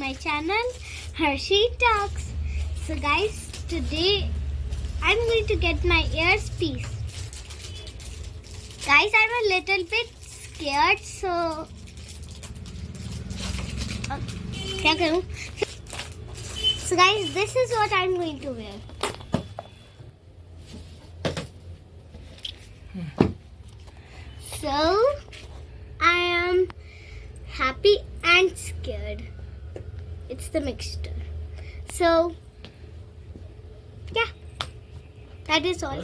my channel Harsheen Talks. So guys, today I'm going to get my ears pieced. Guys, I'm a little bit scared, so क्या करूं? So guys, this is what I'm going to wear. So I am happy and scared. It's the mixture. So yeah, that is all.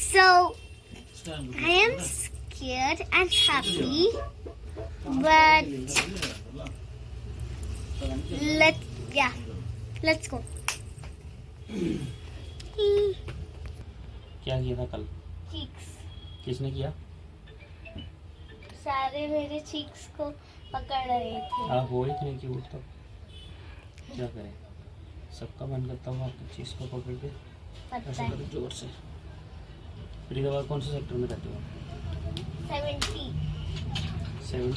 So I am scared and happy, but let's go. क्या किया था कल? Cheeks. किसने किया? सारे मेरे cheeks को पकड़ रहे थे। आप वो इतने क्यूट तब क्या करें? सबका मन करता हूँ आपकी चीज को पकड़ के ऐसे करो जोर से। फरीदाबाद कौन से सेक्टर में रहते हो? 70।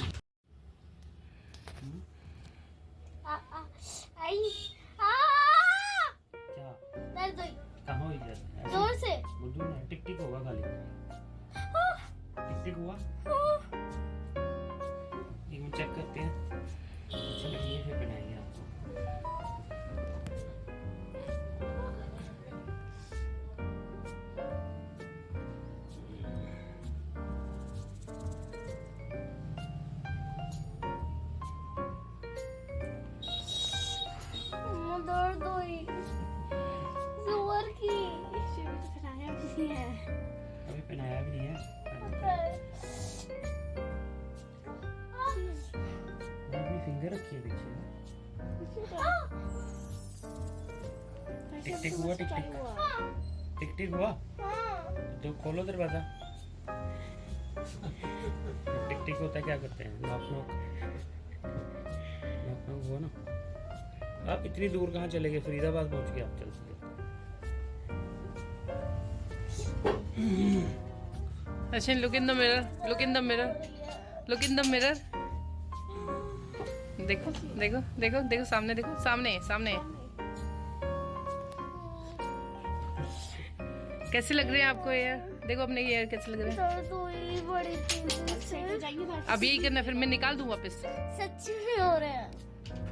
क्या? दर्द हुई। कहाँ हुई दर्द? जोर से। बुद्धू ने टिक टिक होगा खाली। टिक टिक हुआ? एक मिनट चेक करते हैं। अच्छा लगी है फिर बनाएंगे आपको। दर्द हुई। जोर की। पहनाया भी नहीं है। अभी पहनाया भी नहीं है। अपनी फिंगर रखी है पीछे। टिक टिक हुआ? टिक टिक टिक टिक हुआ? तो खोलो दरवाजा। टिक टिक होता है क्या करते हैं? नॉक नॉक नॉक नॉक हुआ ना। आप इतनी दूर कहाँ चले गए? फरीदाबाद पहुँच गए आप चलते। Harsheen, look in the mirror. Look in the mirror. Look in the mirror. देखो देखो देखो देखो सामने देखो सामने सामने कैसे लग रहे हैं आपको यार? देखो अपने यार कैसे लग रहे हैं? अब यही करना फिर मैं निकाल दूं वापस। सच में हो रहा है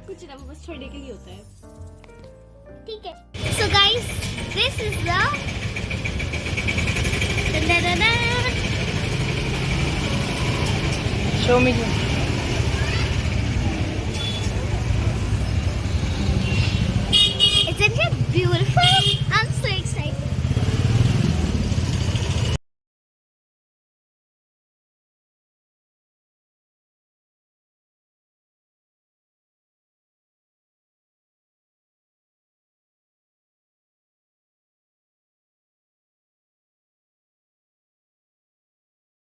कुछ ना, वो बस छोड़ने के लिए होता है। ठीक है। So guys, this is the Show me.